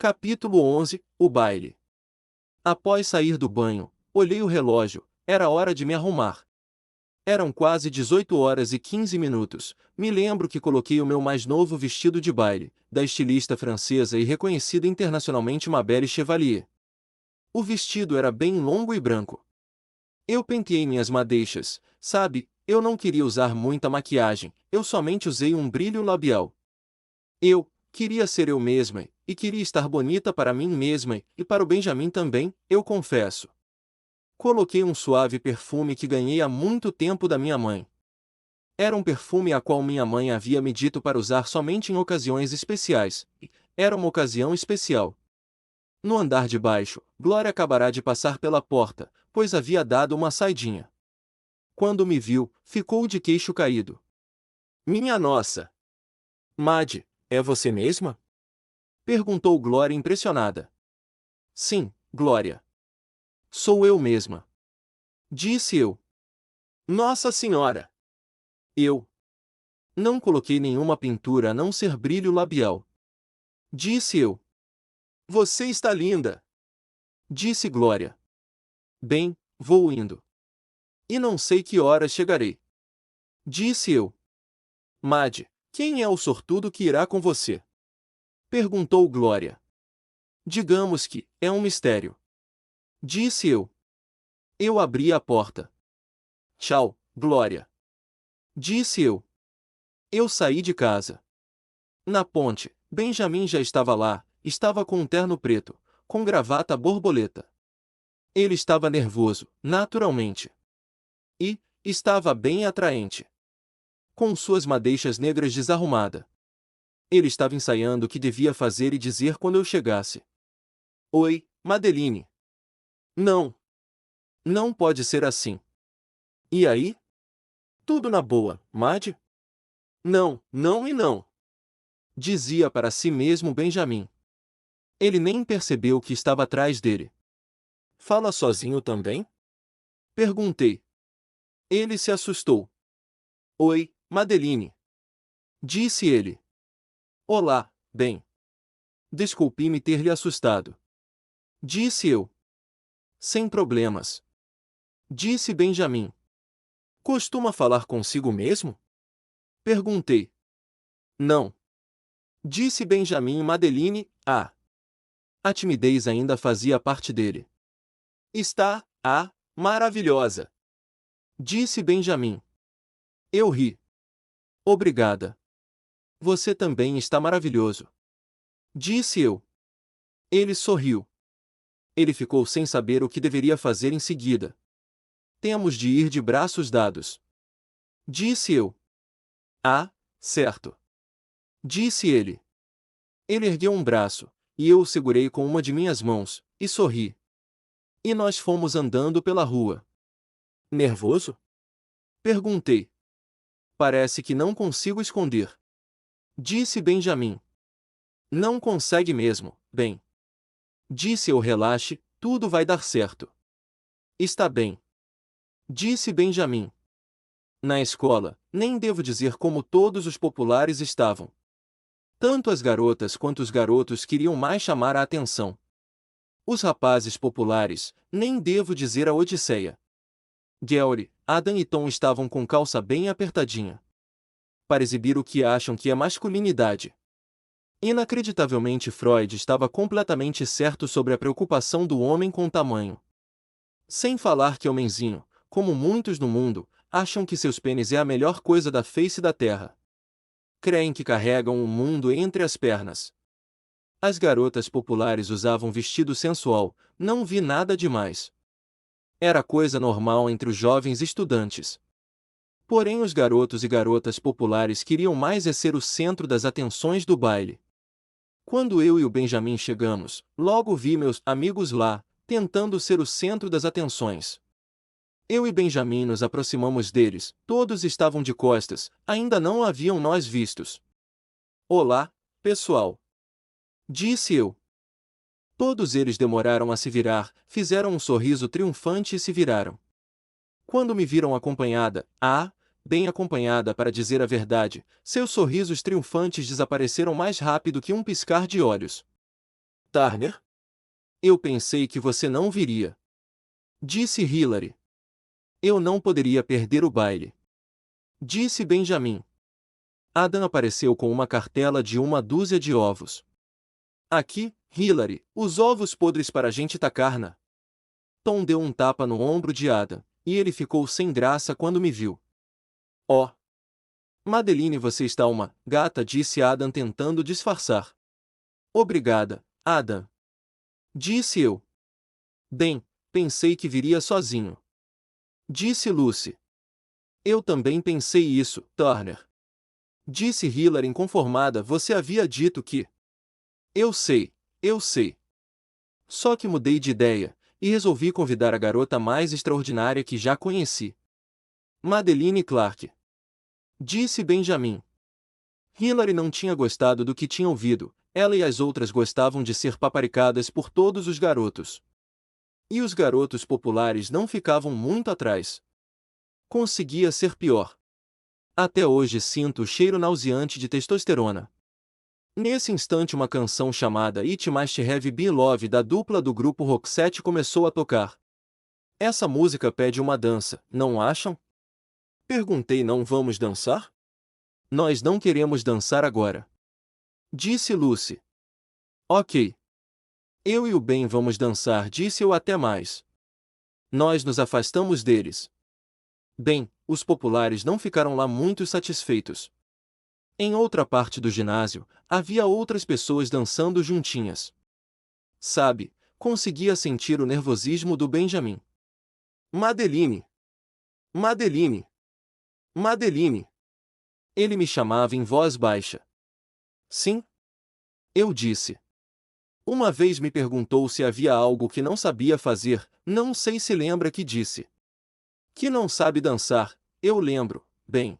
Capítulo 11 O baile. Após sair do banho, olhei o relógio, era hora de me arrumar. Eram quase 18h15. Me lembro que coloquei o meu mais novo vestido de baile, da estilista francesa e reconhecida internacionalmente Mabelle Chevalier. O vestido era bem longo e branco. Eu penteei minhas madeixas, sabe, eu não queria usar muita maquiagem, eu somente usei um brilho labial. Eu queria ser eu mesma, e queria estar bonita para mim mesma, e para o Benjamin também, eu confesso. Coloquei um suave perfume que ganhei há muito tempo da minha mãe. Era um perfume a qual minha mãe havia me dito para usar somente em ocasiões especiais, e era uma ocasião especial. No andar de baixo, Glória acabará de passar pela porta, pois havia dado uma saidinha. Quando me viu, ficou de queixo caído. Minha nossa! Mad, é você mesma? Perguntou Glória impressionada. Sim, Glória. Sou eu mesma. Disse eu. Nossa Senhora! Eu não coloquei nenhuma pintura a não ser brilho labial. Disse eu. Você está linda! Disse Glória. Bem, vou indo. E não sei que horas chegarei. Disse eu. Mad, quem é o sortudo que irá com você? Perguntou Glória. Digamos que é um mistério. Disse eu. Eu abri a porta. Tchau, Glória. Disse eu. Eu saí de casa. Na ponte, Benjamin já estava lá, estava com um terno preto, com gravata borboleta. Ele estava nervoso, naturalmente. E estava bem atraente. Com suas madeixas negras desarrumada. Ele estava ensaiando o que devia fazer e dizer quando eu chegasse. Oi, Madeline. Não. Não pode ser assim. E aí? Tudo na boa, Mad? Não, não e não. Dizia para si mesmo Benjamin. Ele nem percebeu que estava atrás dele. Fala sozinho também? Perguntei. Ele se assustou. Oi, Madeline. Disse ele. Olá, bem. Desculpe-me ter lhe assustado. Disse eu. Sem problemas. Disse Benjamin. Costuma falar consigo mesmo? Perguntei. Não. Disse Benjamin Madeline, a timidez ainda fazia parte dele. Está, maravilhosa. Disse Benjamin. Eu ri. Obrigada. Você também está maravilhoso. Disse eu. Ele sorriu. Ele ficou sem saber o que deveria fazer em seguida. Temos de ir de braços dados. Disse eu. Certo. Disse ele. Ele ergueu um braço, e eu o segurei com uma de minhas mãos, e sorri. E nós fomos andando pela rua. Nervoso? Perguntei. Parece que não consigo esconder. Disse Benjamin. Não consegue mesmo, bem. Disse eu relaxe, tudo vai dar certo. Está bem. Disse Benjamin. Na escola, nem devo dizer como todos os populares estavam. Tanto as garotas quanto os garotos queriam mais chamar a atenção. Os rapazes populares, nem devo dizer a Odisseia. Gary, Adam e Tom estavam com calça bem apertadinha. Para exibir o que acham que é masculinidade. Inacreditavelmente Freud estava completamente certo sobre a preocupação do homem com o tamanho. Sem falar que homenzinho, como muitos no mundo, acham que seus pênis é a melhor coisa da face da terra. Creem que carregam o mundo entre as pernas. As garotas populares usavam vestido sensual, não vi nada demais. Era coisa normal entre os jovens estudantes. Porém os garotos e garotas populares queriam mais ser o centro das atenções do baile. Quando eu e o Benjamin chegamos, logo vi meus amigos lá, tentando ser o centro das atenções. Eu e Benjamin nos aproximamos deles, todos estavam de costas, ainda não haviam nós vistos. Olá, pessoal. Disse eu. Todos eles demoraram a se virar, fizeram um sorriso triunfante e se viraram. Quando me viram acompanhada, bem acompanhada para dizer a verdade, seus sorrisos triunfantes desapareceram mais rápido que um piscar de olhos. Turner? Eu pensei que você não viria. Disse Hillary. Eu não poderia perder o baile. Disse Benjamin. Adam apareceu com uma cartela de 1 dúzia de ovos. Aqui, Hillary, os ovos podres para a gente tacar na. Tom deu um tapa no ombro de Adam, e ele ficou sem graça quando me viu. Oh! Madeline, você está uma gata, disse Adam tentando disfarçar. Obrigada, Adam. Disse eu. Bem, pensei que viria sozinho. Disse Lucy. Eu também pensei isso, Turner. Disse Hillary inconformada, você havia dito que... Eu sei, eu sei. Só que mudei de ideia, e resolvi convidar a garota mais extraordinária que já conheci. Madeline Clark. Disse Benjamin. Hillary não tinha gostado do que tinha ouvido, ela e as outras gostavam de ser paparicadas por todos os garotos. E os garotos populares não ficavam muito atrás. Conseguia ser pior. Até hoje sinto o cheiro nauseante de testosterona. Nesse instante uma canção chamada It Must Have Been Love da dupla do grupo Roxette começou a tocar. Essa música pede uma dança, não acham? Perguntei, não vamos dançar? Nós não queremos dançar agora. Disse Lucy. Ok. Eu e o Ben vamos dançar, disse eu, até mais. Nós nos afastamos deles. Bem, os populares não ficaram lá muito satisfeitos. Em outra parte do ginásio, havia outras pessoas dançando juntinhas. Sabe, conseguia sentir o nervosismo do Benjamin. Madeline! Madeline! Madeline! Ele me chamava em voz baixa. Sim? Eu disse. Uma vez me perguntou se havia algo que não sabia fazer, não sei se lembra que disse. Que não sabe dançar, eu lembro, bem.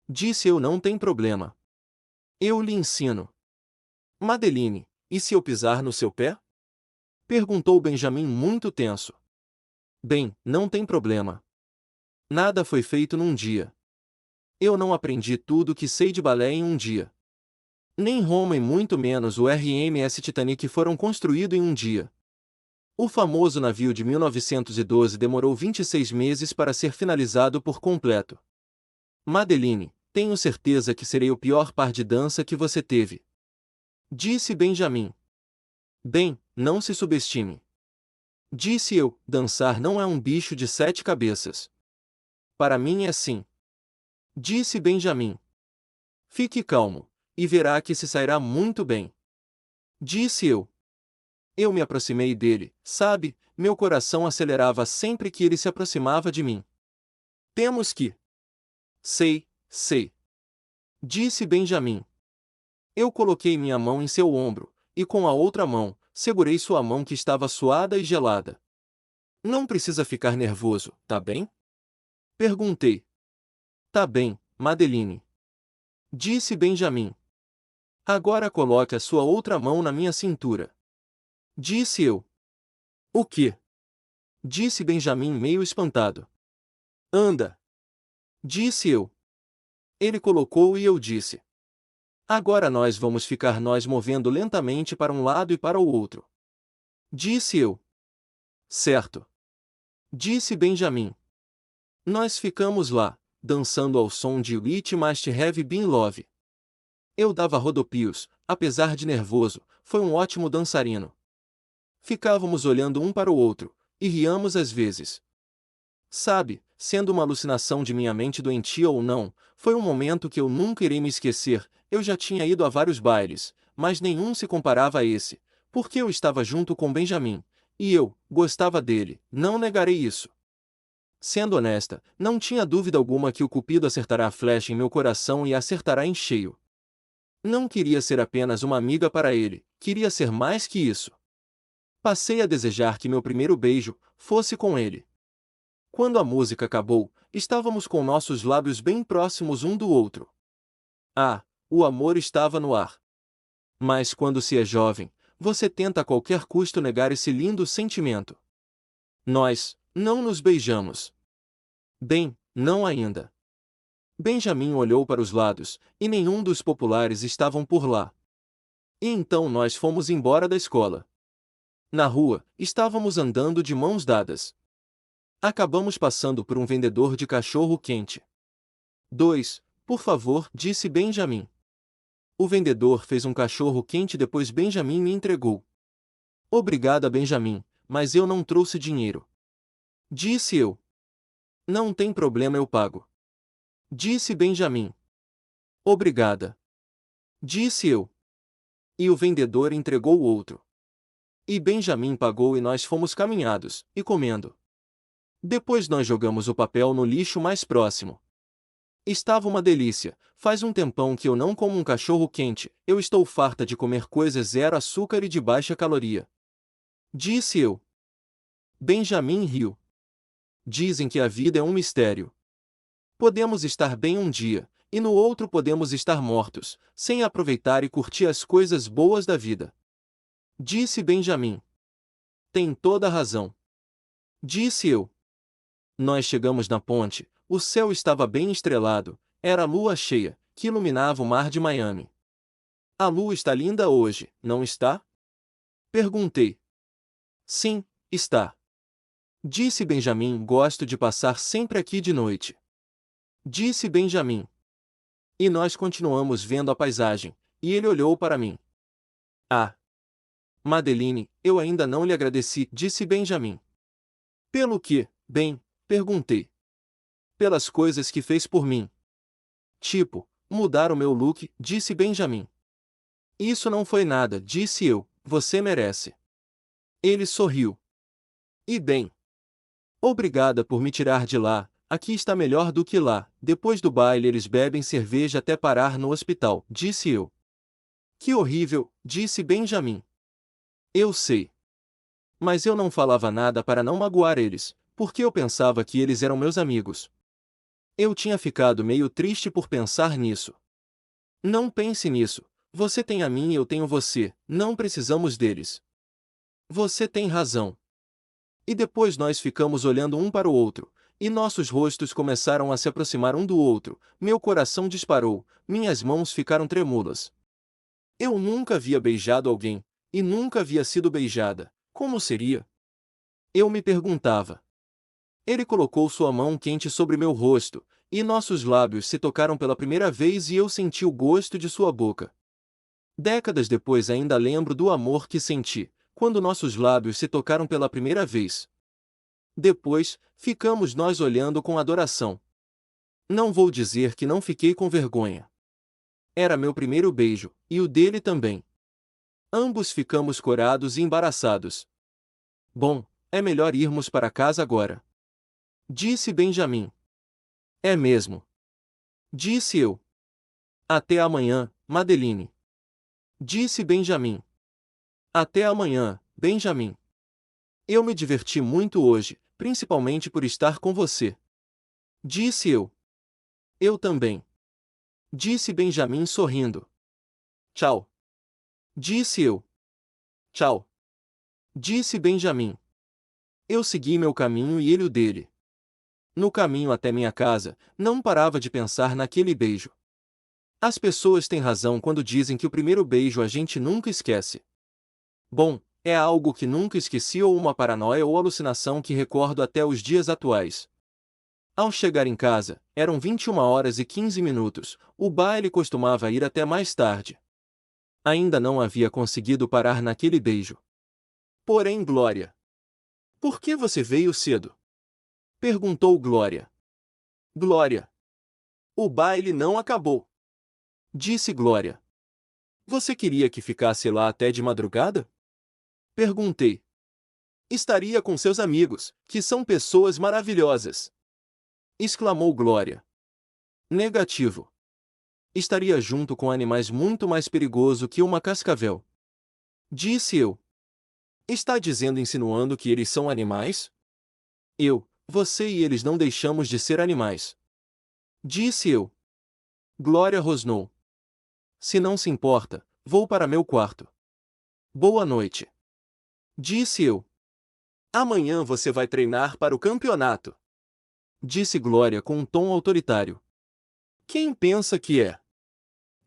Disse eu, não tem problema. Eu lhe ensino. Madeline, e se eu pisar no seu pé? Perguntou Benjamin muito tenso. Bem, não tem problema. Nada foi feito num dia. Eu não aprendi tudo que sei de balé em um dia. Nem Roma e muito menos o RMS Titanic foram construídos em um dia. O famoso navio de 1912 demorou 26 meses para ser finalizado por completo. Madeline, tenho certeza que serei o pior par de dança que você teve. Disse Benjamin. Bem, não se subestime. Disse eu, dançar não é um bicho de 7 cabeças. Para mim é sim. Disse Benjamin. Fique calmo, e verá que se sairá muito bem. Disse eu. Eu me aproximei dele, sabe, meu coração acelerava sempre que ele se aproximava de mim. Temos que... Sei, sei. Disse Benjamin. Eu coloquei minha mão em seu ombro, e com a outra mão, segurei sua mão que estava suada e gelada. Não precisa ficar nervoso, tá bem? Perguntei. Tá bem, Madeline. Disse Benjamin. Agora coloque a sua outra mão na minha cintura. Disse eu. O quê? Disse Benjamin meio espantado. Anda. Disse eu. Ele colocou e eu disse. Agora nós vamos ficar nós movendo lentamente para um lado e para o outro. Disse eu. Certo. Disse Benjamin. Nós ficamos lá, dançando ao som de It Must Have Been Love. Eu dava rodopios, apesar de nervoso, foi um ótimo dançarino. Ficávamos olhando um para o outro, e riamos às vezes. Sabe, sendo uma alucinação de minha mente doentia ou não, foi um momento que eu nunca irei me esquecer. Eu já tinha ido a vários bailes, mas nenhum se comparava a esse, porque eu estava junto com Benjamin, e eu gostava dele, não negarei isso. Sendo honesta, não tinha dúvida alguma que o Cupido acertará a flecha em meu coração e a acertará em cheio. Não queria ser apenas uma amiga para ele, queria ser mais que isso. Passei a desejar que meu primeiro beijo fosse com ele. Quando a música acabou, estávamos com nossos lábios bem próximos um do outro. Ah, o amor estava no ar. Mas quando se é jovem, você tenta a qualquer custo negar esse lindo sentimento. Nós não nos beijamos. Bem, não ainda. Benjamin olhou para os lados, e nenhum dos populares estavam por lá. E então nós fomos embora da escola. Na rua, estávamos andando de mãos dadas. Acabamos passando por um vendedor de cachorro-quente. 2, por favor, disse Benjamin. O vendedor fez um cachorro-quente depois Benjamin me entregou. Obrigada, Benjamin, mas eu não trouxe dinheiro. Disse eu. Não tem problema, eu pago. Disse Benjamin. Obrigada. Disse eu. E o vendedor entregou o outro. E Benjamin pagou e nós fomos caminhados, e comendo. Depois nós jogamos o papel no lixo mais próximo. Estava uma delícia, faz um tempão que eu não como um cachorro quente, eu estou farta de comer coisas zero açúcar e de baixa caloria. Disse eu. Benjamin riu. Dizem que a vida é um mistério. Podemos estar bem um dia, e no outro podemos estar mortos, sem aproveitar e curtir as coisas boas da vida. Disse Benjamin. Tem toda a razão. Disse eu. Nós chegamos na ponte, o céu estava bem estrelado, era a lua cheia, que iluminava o mar de Miami. A lua está linda hoje, não está? Perguntei. Sim, está. Disse Benjamin, gosto de passar sempre aqui de noite. Disse Benjamin. E nós continuamos vendo a paisagem, e ele olhou para mim. Ah! Madeline, eu ainda não lhe agradeci, disse Benjamin. Pelo que, bem? Perguntei. Pelas coisas que fez por mim. Tipo, mudar o meu look, disse Benjamin. Isso não foi nada, disse eu, você merece. Ele sorriu. E bem. Obrigada por me tirar de lá, aqui está melhor do que lá, depois do baile eles bebem cerveja até parar no hospital, disse eu. Que horrível, disse Benjamin. Eu sei. Mas eu não falava nada para não magoar eles, porque eu pensava que eles eram meus amigos. Eu tinha ficado meio triste por pensar nisso. Não pense nisso, você tem a mim e eu tenho você, não precisamos deles. Você tem razão. E depois nós ficamos olhando um para o outro, e nossos rostos começaram a se aproximar um do outro, meu coração disparou, minhas mãos ficaram trêmulas. Eu nunca havia beijado alguém, e nunca havia sido beijada, como seria? Eu me perguntava. Ele colocou sua mão quente sobre meu rosto, e nossos lábios se tocaram pela primeira vez e eu senti o gosto de sua boca. Décadas depois ainda lembro do amor que senti, quando nossos lábios se tocaram pela primeira vez. Depois, ficamos nós olhando com adoração. Não vou dizer que não fiquei com vergonha. Era meu primeiro beijo, e o dele também. Ambos ficamos corados e embaraçados. Bom, é melhor irmos para casa agora. Disse Benjamin. É mesmo. Disse eu. Até amanhã, Madeline. Disse Benjamin. Até amanhã, Benjamin. Eu me diverti muito hoje, principalmente por estar com você. Disse eu. Eu também. Disse Benjamin sorrindo. Tchau. Disse eu. Tchau. Disse Benjamin. Eu segui meu caminho e ele o dele. No caminho até minha casa, não parava de pensar naquele beijo. As pessoas têm razão quando dizem que o primeiro beijo a gente nunca esquece. Bom, é algo que nunca esqueci ou uma paranoia ou alucinação que recordo até os dias atuais. Ao chegar em casa, eram 21h15, o baile costumava ir até mais tarde. Ainda não havia conseguido parar naquele beijo. Porém, Glória. Por que você veio cedo? Perguntou Glória. Glória. O baile não acabou. Disse Glória. Você queria que ficasse lá até de madrugada? Perguntei. Estaria com seus amigos, que são pessoas maravilhosas. Exclamou Glória. Negativo. Estaria junto com animais muito mais perigoso que uma cascavel. Disse eu. Está dizendo insinuando que eles são animais? Você e eles não deixamos de ser animais. Disse eu. Glória rosnou. Se não se importa, vou para meu quarto. Boa noite. Disse eu. Amanhã você vai treinar para o campeonato. Disse Glória com um tom autoritário. Quem pensa que é?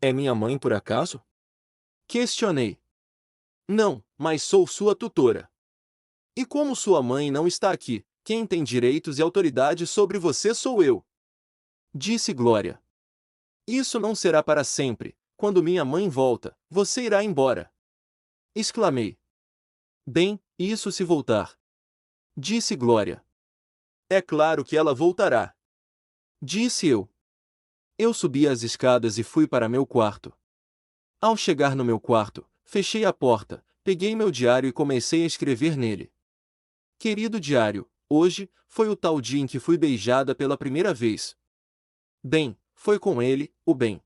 É minha mãe por acaso? Questionei. Não, mas sou sua tutora. E como sua mãe não está aqui, quem tem direitos e autoridade sobre você sou eu. Disse Glória. Isso não será para sempre. Quando minha mãe volta, você irá embora. Exclamei. Bem, isso se voltar. Disse Glória. É claro que ela voltará. Disse eu. Eu subi as escadas e fui para meu quarto. Ao chegar no meu quarto, fechei a porta, peguei meu diário e comecei a escrever nele. Querido diário, hoje foi o tal dia em que fui beijada pela primeira vez. Bem, foi com ele, o Ben.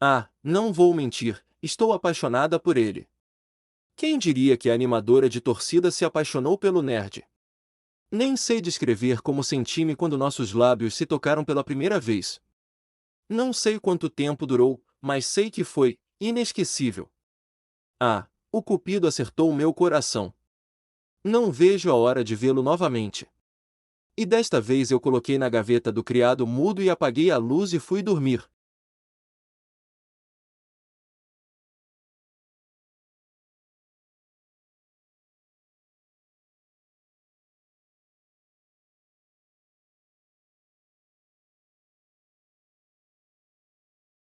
Ah, não vou mentir, estou apaixonada por ele. Quem diria que a animadora de torcida se apaixonou pelo nerd? Nem sei descrever como senti-me quando nossos lábios se tocaram pela primeira vez. Não sei quanto tempo durou, mas sei que foi inesquecível. Ah, o cupido acertou o meu coração. Não vejo a hora de vê-lo novamente. E desta vez eu coloquei na gaveta do criado mudo e apaguei a luz e fui dormir.